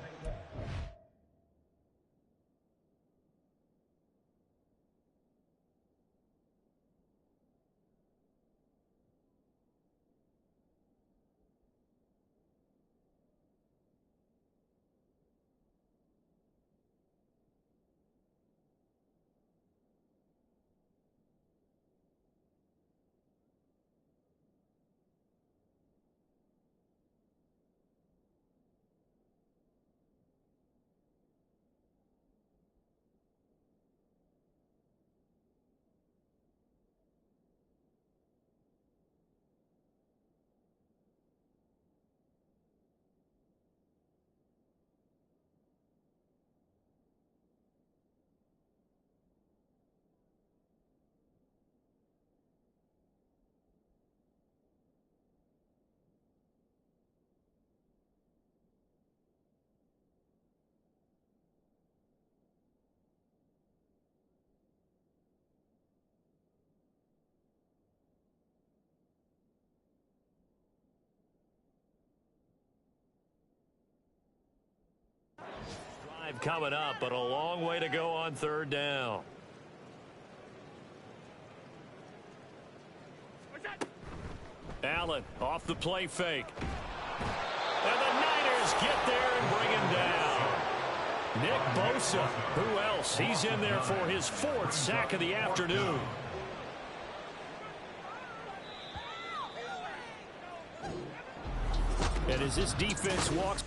Coming up, but a long way to go on third down. Allen off the play fake. And the Niners get there and bring him down. Nick Bosa, who else? He's in there for his 4th sack of the afternoon. And as this defense walks